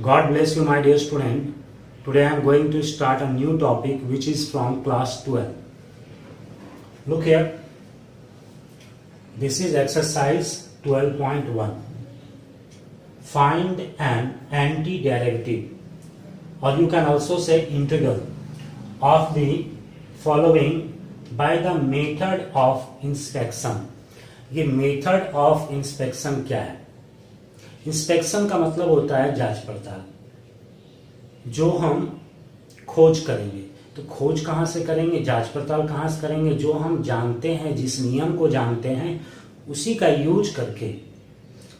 God bless you, my dear student. Today I am going to start a new topic which is from class 12. Look here. This is exercise 12.1. Find an antiderivative, or you can also say integral, of the following by the method of inspection. ये method of inspection क्या है? Inspection का मतलब होता है जांच पड़ताल, जो हम खोज करेंगे। तो खोज कहाँ से करेंगे, जांच पड़ताल कहाँ से करेंगे? जो हम जानते हैं, जिस नियम को जानते हैं, उसी का यूज करके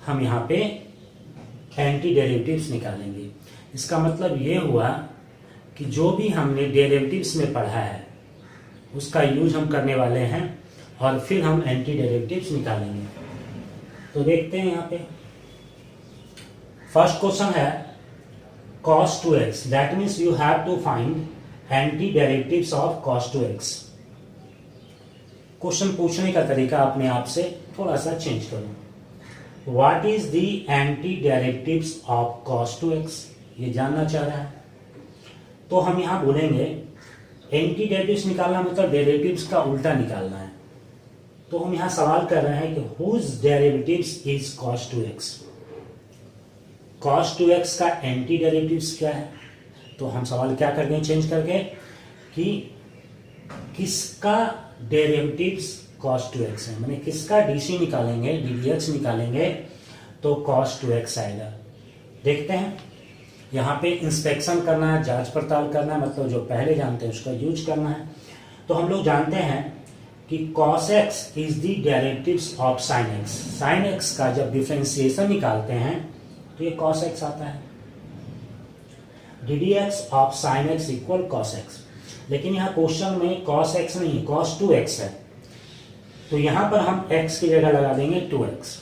हम यहाँ पे एंटी डेरिवेटिव्स निकालेंगे। इसका मतलब ये हुआ कि जो भी हमने डेरिवेटिव्स में पढ़ा है उसका यूज हम करने वाले हैं और फिर हम एंटी डेरिवेटिव्स निकालेंगे। तो देखते हैं यहाँ पे फर्स्ट क्वेश्चन है cos 2x, that means you have to find anti derivatives of cos 2x। Question पूछने का तरीका अपने आप से थोड़ा सा चेंज करो। What is the anti derivatives of cos 2x, ये जानना चाह रहा है। तो हम यहां बोलेंगे एंटी डेरिवेटिव्स निकालना मतलब डेरिवेटिव्स का उल्टा निकालना है। तो हम यहां सवाल कर रहे हैं कि whose derivatives is cos 2x। cos 2x का एंटी डेरिवेटिव्स क्या है? तो हम सवाल क्या करके चेंज करके कि किसका डेरिवेटिव्स cos 2x है, माने किसका डीसी निकालेंगे, ddx निकालेंगे तो cos 2x आएगा। देखते हैं यहाँ पे इंस्पेक्शन करना है, जांच पड़ताल करना है, मतलब जो पहले जानते हैं उसका यूज करना है। तो हम लोग जानते हैं कि cos x is the derivatives of sin x। sin x का जब डिफरेंशिएशन निकालते हैं तो ये cos x आता है। ddx of sin x equal cos x। लेकिन यहाँ क्वेश्चन में cos x नहीं, cos 2x है। तो यहाँ पर हम x की जगह लगा देंगे 2x।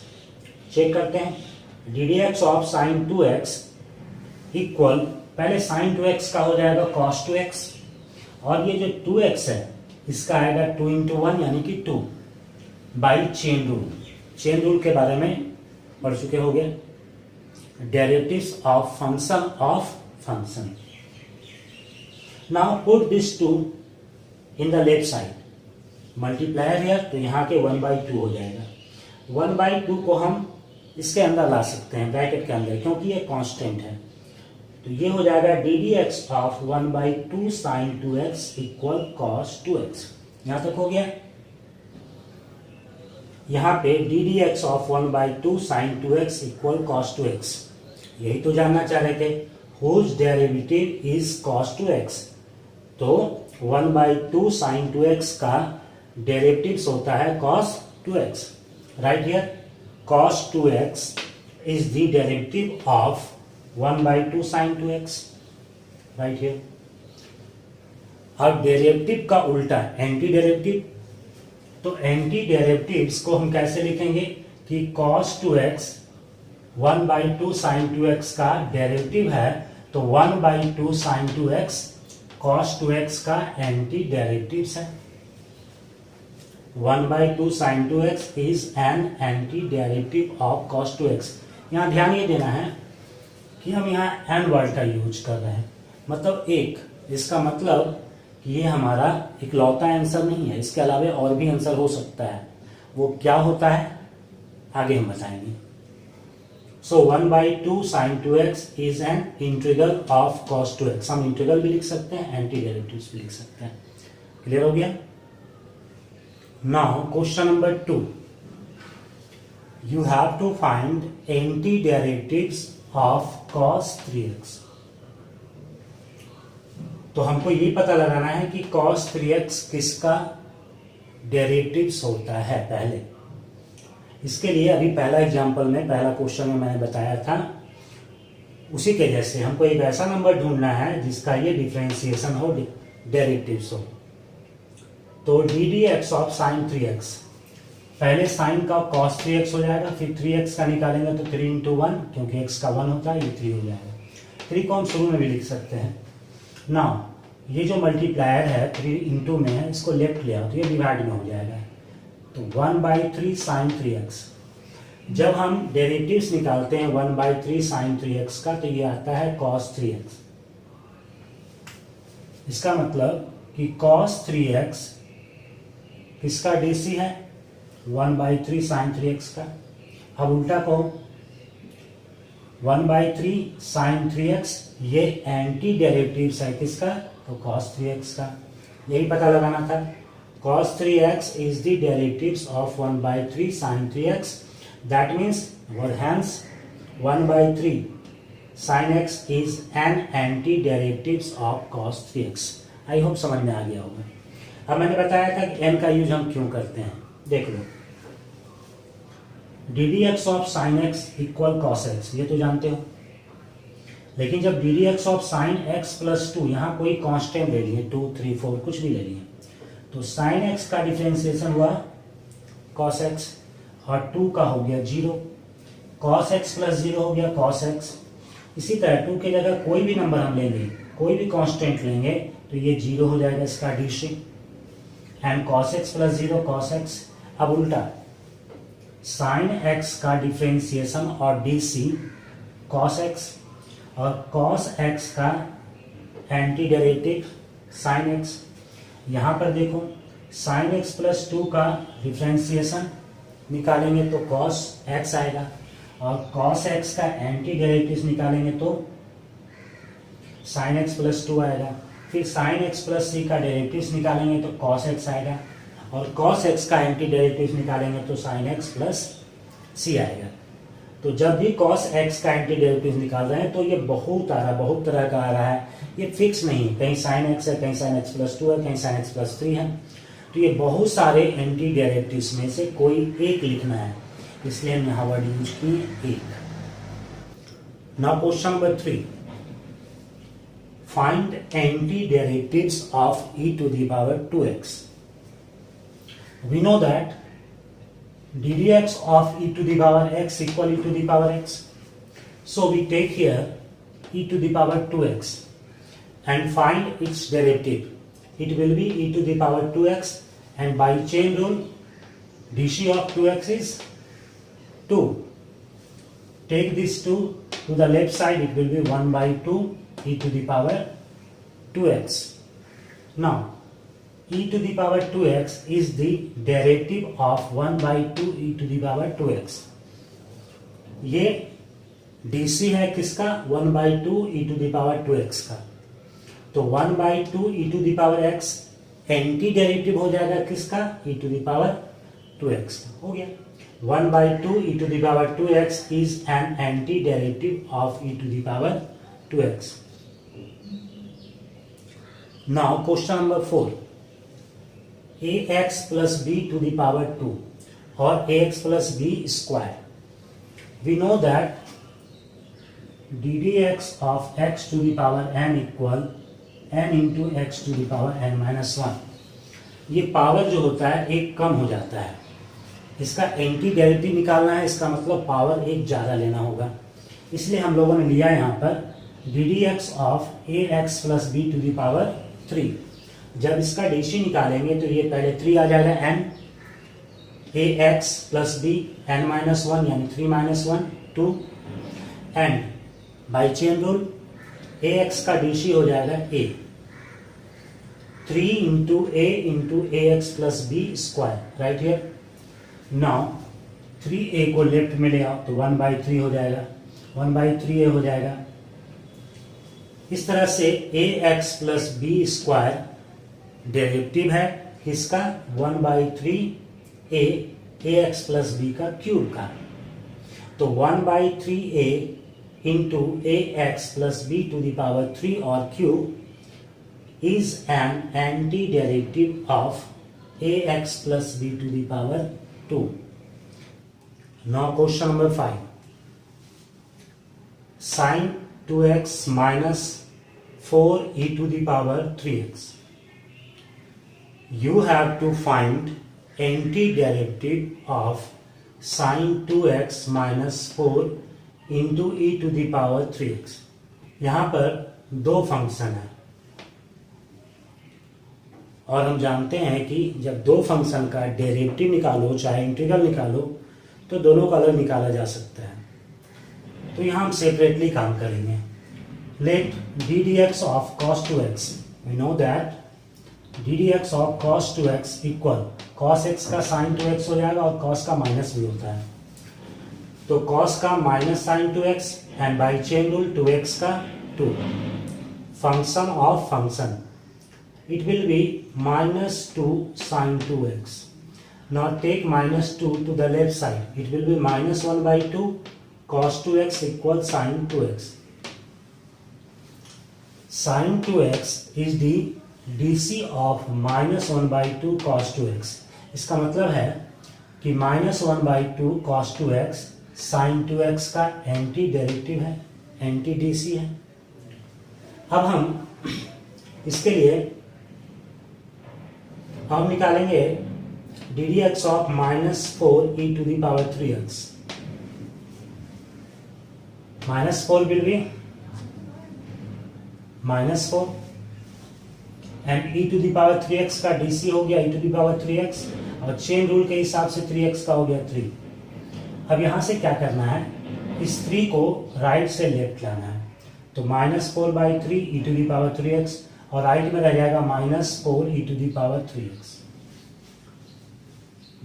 चेक करते हैं ddx of sin 2x equal, पहले sin 2x का हो जाएगा cos 2x, और ये जो 2x है इसका आएगा 2 into 1 यानी कि 2 by chain rule. Chain rule के बारे में पढ़ चुके हो गए। Derivatives of function. Now put this 2 in the left side, multiplier here, तो यहाँ के 1/2 हो जाएगा। 1/2 को हम इसके अंदर ला सकते हैं, ब्रैकेट के अंदर, क्योंकि ये कांस्टेंट है। तो ये हो जाएगा ddx of 1/2 sin 2x equal cos 2x। यहां तक हो गया। यहां पे ddx of 1/2 sin 2x equal cos 2x, यही तो जानना चाह रहे थे। Whose derivative is cos 2x, तो 1/2 sin 2x का डेरिवेटिव्स होता है cos 2x। Right here cos 2x is the derivative of 1/2 sin 2x, right here. अब डेरिवेटिव का उल्टा एंटी डेरिवेटिव, तो एंटी डेरिवेटिव्स को हम कैसे लिखेंगे कि cos 2x 1/2 sin 2x का डेरिवेटिव है, तो 1/2 sin 2x cos 2x का एंटी डेरिवेटिव्स है। 1/2 sin 2x is an anti derivative of cos 2x। यहां ध्यान ये देना है कि हम यहाँ एन वर्ड का यूज कर रहे हैं, मतलब एक। इसका मतलब कि ये हमारा इकलौता आंसर नहीं है, इसके अलावा और भी आंसर हो सकता है। वो क्या होता है आगे हम बताएंगे। सो 1/2 sin 2x is an integral of cos 2x। हम इंटीग्रल भी लिख सकते हैं, एंटी डेरिवेटिव्स भी लिख सकते हैं। क्लियर हो गया। Now question number 2, you have to find antiderivatives of cos 3x। तो हमको ये पता लगाना है कि cos 3x किसका डेरिवेटिव्स होता है। पहले इसके लिए अभी पहला एग्जांपल में, पहला क्वेश्चन में मैंने बताया था, उसी के जैसे हमको एक ऐसा नंबर ढूंढना है जिसका ये डिफरेंशिएशन हो, डेरिवेटिव्स हो। तो ddx ऑफ sin 3x, पहले साइन का cos 3x हो जाएगा, फिर 3x का निकालेंगे तो 3 into 1, क्योंकि x का 1 होता है, ये 3 हो जाएगा। 3 को हम शुरू में भी लिख सकते हैं। नाउ ये जो मल्टीप्लायर है 3 into में है, इसको लेफ्ट ले आओ तो ये डिवाइड में हो जाएगा। तो 1/3 sin 3x। जब हम डेरिवेटिव्स निकालते हैं 1/3 sin 3x का, तो ये आता है cos 3x। इसका मतलब कि cos 3x किसका DC है? 1/3 sin 3x का। अब उल्टा कहो, 1/3 sin 3x ये एंटी डेरिवेटिव्स है किसका? तो cos 3x का। यही पता लगाना था। cos 3x is the derivatives of 1/3 sin 3x. That means, or hence 1/3 sin x is an anti-derivatives of cos 3x. I hope समझ में आ गया होगा। अब मैंने बताया था कि n का यूज हम क्यों करते हैं। देख लो, ddx of sin x equal cos x, ये तो जानते हो। लेकिन जब ddx of sin x plus 2, यहाँ कोई कांस्टेंट ले लिए, 2, 3, 4 कुछ भी ले लिए, तो sin x का डिफरेंशिएशन हुआ cos x और 2 का हो गया 0, cos x प्लस 0 हो गया cos x। इसी तरह 2 की जगह कोई भी नंबर हम लेंगे, कोई भी कांस्टेंट लेंगे, तो ये 0 हो जाएगा इसका DC, and cos x plus 0 cos x। अब उल्टा sin x का डिफरेंशिएशन और DC cos x, और cos x का एंटी डेरिवेटिव sin x। यहाँ पर देखो sin x प्लस 2 का डिफरेंशिएशन निकालेंगे तो cos x आएगा, और cos x का एंटी डेरिवेटिव निकालेंगे तो sin x प्लस 2 आएगा। फिर sin x प्लस c का डेरिवेटिव निकालेंगे तो cos x आएगा, और cos x का एंटी डेरिवेटिव निकालेंगे तो sin x प्लस c आएगा। तो जब भी cos x का एंटी डेरिवेटिव निकाल रहे हैं तो ये बहुत तरह का आ रहा है, ये फिक्स नहीं है। कहीं sin x है, कहीं sin x प्लस 2 है, कहीं sin x प्लस 3 है। तो ये बहुत सारे एंटी डेरिवेटिव्स में से कोई एक लिखना है, इसलिए हम यहाँ वर्ड यूज किए एक। Now question number 3, find anti derivatives of e to the power 2x। We know that ddx of e to the power x equal e to the power x. So we take here e to the power 2x and find its derivative. It will be e to the power 2x, and by chain rule dc of 2x is 2. Take this 2 to the left side, it will be 1/2 e to the power 2x. Now e to the power 2x is the derivative of 1/2 e to the power 2x. ये DC है किसका? 1/2 e to the power 2x का। तो 1/2 e to the power x anti derivative हो जाएगा किसका? e to the power 2x का। हो गया, 1/2 e to the power 2x is an anti derivative of e to the power 2x. Now question number 4, ax plus b to the power 2 or ax plus b square. We know that ddx of x to the power n equal n into x to the power n minus 1. ये power जो होता है एक कम हो जाता है, इसका anti derivative निकालना है, इसका मतलब पावर एक ज़्यादा लेना होगा। इसलिए हम लोगों ने लिया यहाँ पर ddx of ax plus b to the power 3। जब इसका DC निकालेंगे तो ये पहले 3 आ जाएगा, n ax plus b n minus 1 यानी 3 minus 1 2, and by chain rule ax का DC हो जाएगा a, 3 into a into ax plus b square right here. Now 3a को लेफ्ट में ले आओ तो 1/3 हो जाएगा, 1/3a हो जाएगा। इस तरह से ax plus b square derivative है किसका? 1/3a ax प्लस b का क्यूब का। तो 1/3a into ax plus b to the power 3 और cube is an anti derivative of ax plus b to the power 2। Now question number 5, sin 2x minus 4e to the power 3x. You have to find antiderivative of sin 2x minus 4 into e to the power 3x. यहाँ पर दो function है और हम जानते हैं कि जब दो फंक्शन का डेरिवेटिव निकालो चाहे इंटीग्रल निकालो तो दोनों का अलग निकाला जा सकता है। तो यहाँ हम सेपरेटली काम करेंगे। Let d d x of cos two x, we know that d d x of cos two x equal cos x का साइन टू एक्स हो जाएगा और कॉस का माइनस भी होता है, तो कॉस का minus sine two x and by chain rule two x का two, function of function it will be minus 2 sin 2x. Now take minus 2 to the left side. It will be minus 1 by 2 cos 2x equals sin 2x. Sin 2x is the DC of minus 1 by 2 cos 2x. इसका मतलब है कि minus 1 by 2 cos 2x sin 2x का anti derivative है, anti DC है। अब हम इसके लिए हम निकालेंगे d d x of minus 4 e to the power 3x। Minus 4 will be minus 4 and e to the power 3x का डीसी हो गया ई टू दी पावर 3x, और चेन रूल के हिसाब से 3x का हो गया 3। अब यहां से क्या करना है, इस 3 को राइट से लेफ्ट लाना है, तो minus 4 by 3 e to the power 3x, और राइट में रह जाएगा minus 4 e to the power 3x।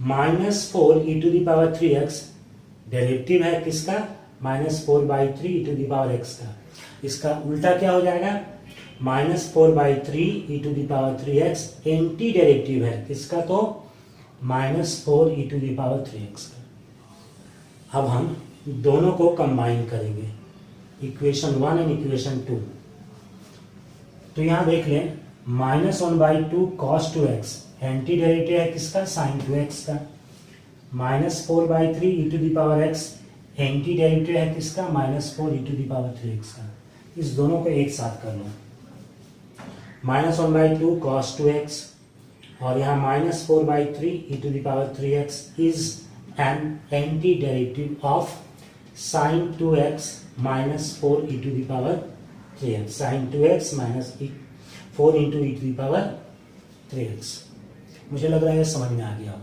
Minus 4 e to the power 3x derivative है किसका, minus 4 by 3 e to the power x का। इसका उल्टा क्या हो जाएगा, minus 4 by 3 e to the power 3x anti derivative है किसका, तो minus 4 e to the power 3x का। अब हम दोनों को कंबाइन करेंगे, इक्वेशन 1 एंड इक्वेशन 2। तो यहां देख लें, minus 1 by 2 cos 2x anti derivative है किसका, साइन 2x का। Minus 4 by 3 e to the power x anti derivative है किसका, minus 4 e to the power 3x का। इस दोनों को एक साथ कर लो, माइनस 1 बाई 2 कॉस 2x और यहाँ minus 4 by 3 e to the power 3x is an anti derivative of sine 2x minus 4 e to the power 3x, sine 2x minus 4 into e to the power 3x। मुझे लग रहा है समझ में आ गया हो।